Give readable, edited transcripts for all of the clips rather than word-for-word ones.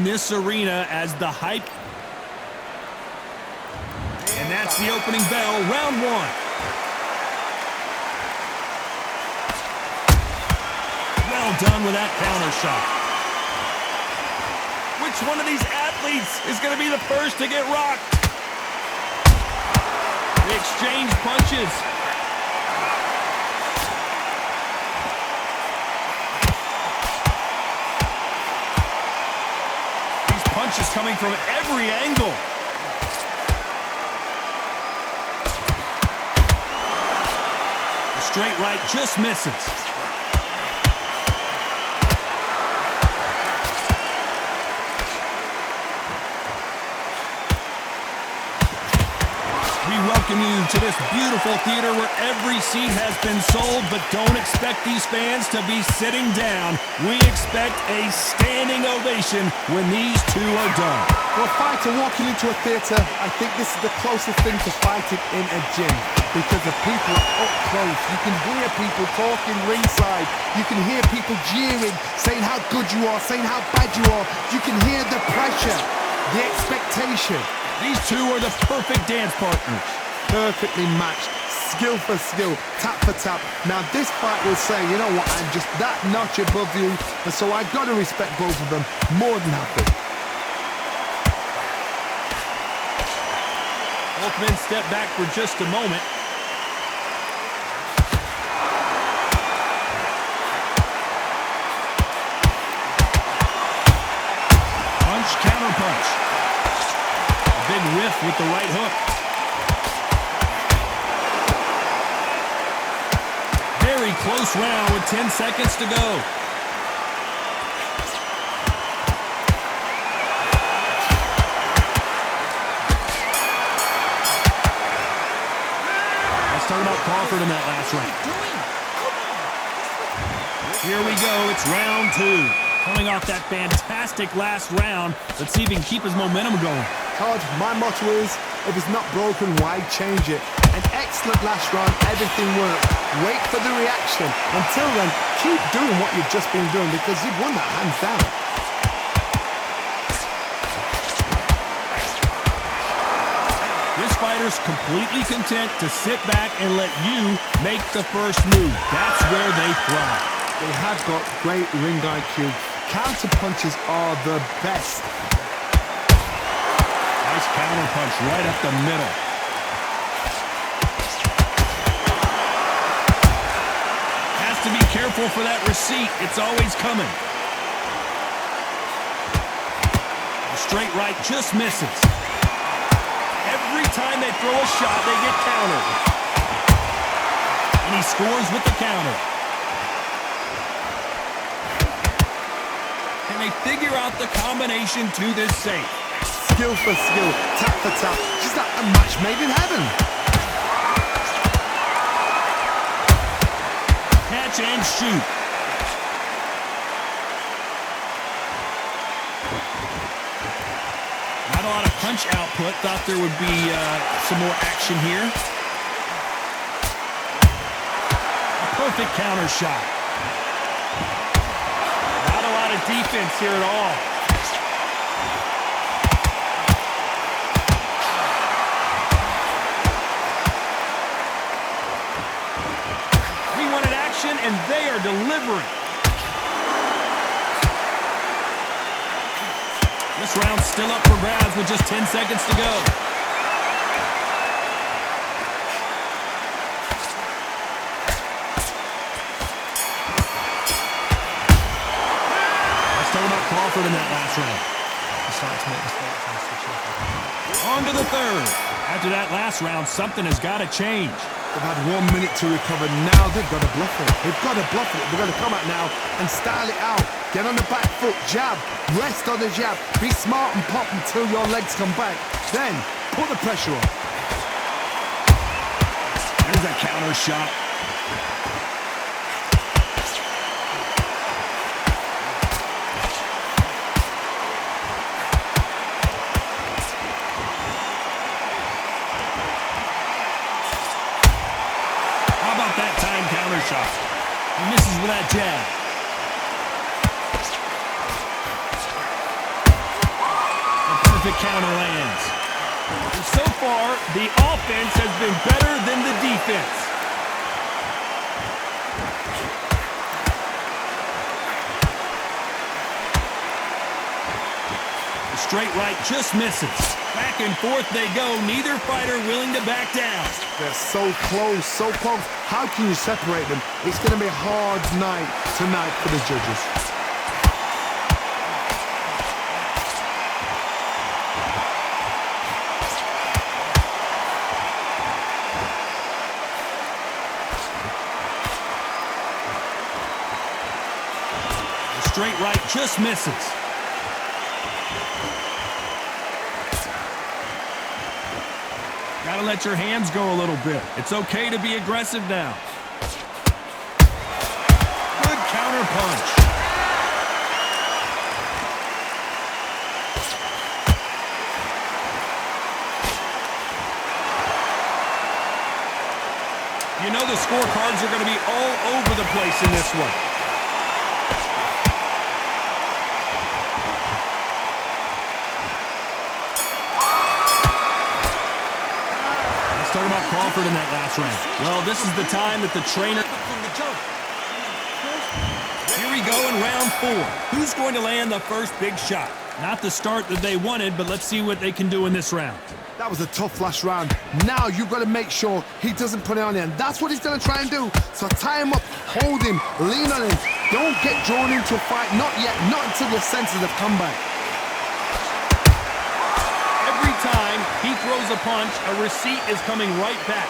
in this arena as the hype. And that's the opening bell, round one. Well done with that counter shot. Which one of these athletes is going to be the first to get rocked? They exchange punches. These punches coming from every angle. The straight right just misses. We welcome you to this beautiful theater where every seat has been sold, but don't expect these fans to be sitting down. We expect a standing ovation when these two are done. For a fighter walking into a theater, I think this is the closest thing to fighting in a gym because the people are up close. You can hear people talking ringside. You can hear people jeering, saying how good you are, saying how bad you are. You can hear the pressure, the expectation. These two are the perfect dance partners. Perfectly matched, skill for skill, tap for tap. Now this fight will say, you know what, I'm just that notch above you, and so I've got to respect both of them more than happy. Both men step back for just a moment. Punch, counter punch. Big whiff with the right hook. Very close round with 10 seconds to go. Let's talk about Crawford in that last round. Here we go, it's round two. Coming off that fantastic last round, let's see if he can keep his momentum going. Todd, my motto is, if it's not broken, why change it? An excellent last round, everything worked. Wait for the reaction. Until then, keep doing what you've just been doing because you've won that hands down. This fighter's completely content to sit back and let you make the first move. That's where they thrive. They have got great ring IQ. Counter punches are the best. Nice counter punch right up the middle. Has to be careful for that receipt. It's always coming. The straight right just misses. Every time they throw a shot, they get countered. And he scores with the counter. Can they figure out the combination to this safe? Skill for skill, tap for tap. Just like a match made in heaven. Catch and shoot. Not a lot of punch output. Thought there would be some more action here. A perfect counter shot. Not a lot of defense here at all. And they are delivering. This round's still up for grabs with just 10 seconds to go. Let's talk about Crawford in that last round. On to the third. After that last round, something has got to change. They've had 1 minute to recover. Now they've got to bluff it. They've got to bluff it. They've got to come out now and style it out. Get on the back foot, jab, rest on the jab. Be smart and pop until your legs come back. Then put the pressure on. There's a counter shot. Shot. He misses with that jab. perfect counter lands. And so far, the offense has been better than the defense. The straight right just misses. Back and forth they go. Neither fighter willing to back down. They're so close, so close. How can you separate them? It's going to be a hard night tonight for the judges. The straight right just misses. Gotta let your hands go a little bit. It's okay to be aggressive now. Good counter punch. You know the scorecards are going to be all over the place in this one. Talking about Crawford in that last round. Well, this is the time that the trainer... Here we go in round 4. Who's going to land the first big shot? Not the start that they wanted, but let's see what they can do in this round. That was a tough last round. Now you've got to make sure he doesn't put it on you, and that's what he's going to try and do. So tie him up, hold him, lean on him. Don't get drawn into a fight. Not yet. Not until your senses have come back. Every time he throws a punch, a receipt is coming right back.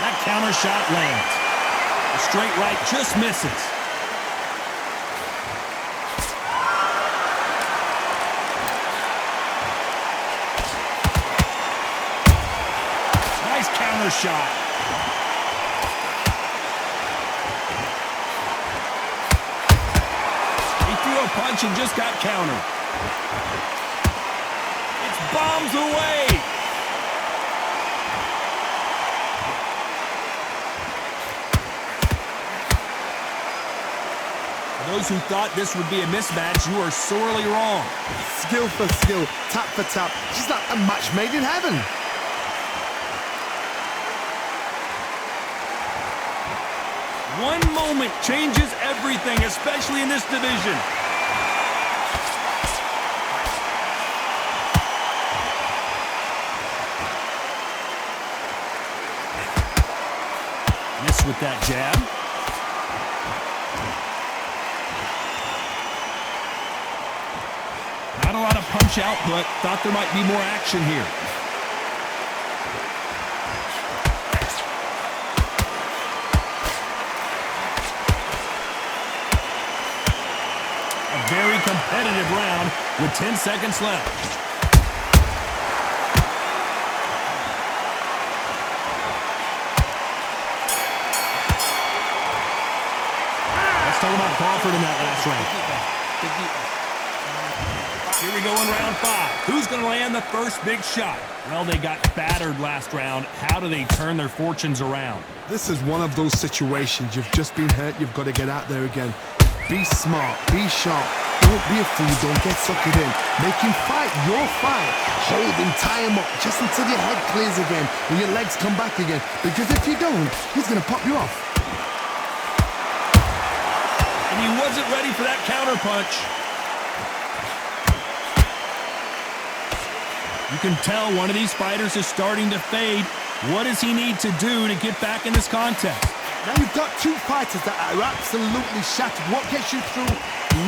That counter shot lands. The straight right just misses. Nice counter shot. He threw a punch and just got countered. It's bombs away. For those who thought this would be a mismatch, you are sorely wrong. Skill for skill, tap for tap. Just like a match made in heaven. One moment changes everything, especially in this division. Miss with that jab. Not a lot of punch output. Thought there might be more action here. Very competitive round with 10 seconds left. Let's talk about Crawford in that last round. Here we go in round 5. Who's going to land the first big shot? Well, they got battered last round. How do they turn their fortunes around? This is one of those situations. You've just been hurt. You've got to get out there again. Be smart, be sharp, don't be a fool, don't get suckered in. Make him fight your fight. Hold him, tie him up, just until your head clears again and your legs come back again. Because if you don't, he's going to pop you off. And he wasn't ready for that counter punch. You can tell one of these fighters is starting to fade. What does he need to do to get back in this contest? Now you've got two fighters that are absolutely shattered. What gets you through?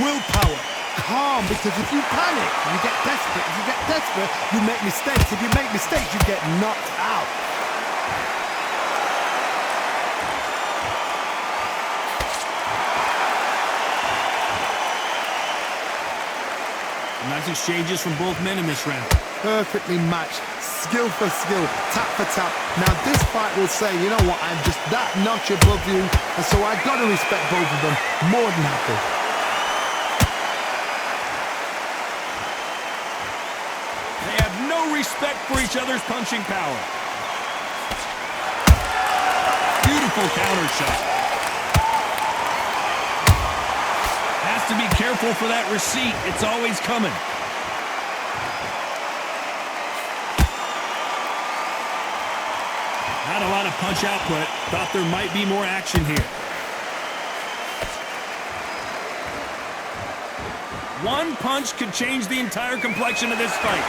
Willpower. Calm, because if you panic, you get desperate. If you get desperate, you make mistakes. If you make mistakes, you get knocked out. Nice exchanges from both men in this round. Perfectly matched. Skill for skill, tap for tap. Now this fight will say, you know what, I'm just that notch above you, and so I got to respect both of them. More than happy. They have no respect for each other's punching power. Beautiful counter shot. Has to to be careful for that receipt. It's always coming. Not a lot of punch output. Thought there might be more action here. One punch could change the entire complexion of this fight.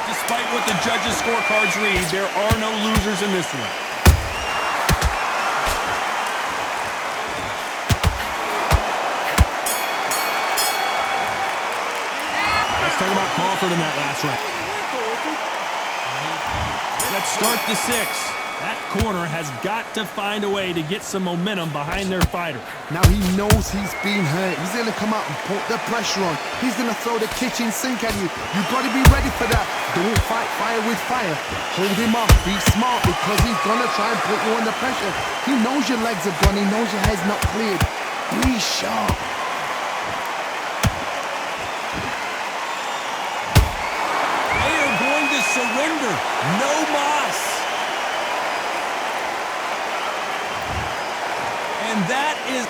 Despite what the judges' scorecards read, there are no losers in this one. Let's talk about Crawford in that last round. Let's start the 6th. That corner has got to find a way to get some momentum behind their fighter. Now he knows he's been hurt. He's going to come out and put the pressure on. He's going to throw the kitchen sink at you. You've got to be ready for that. Don't fight fire with fire. Hold him off. Be smart because he's going to try and put you under pressure. He knows your legs are gone. He knows your head's not cleared. Be sharp. They are going to surrender. No mas. And that is...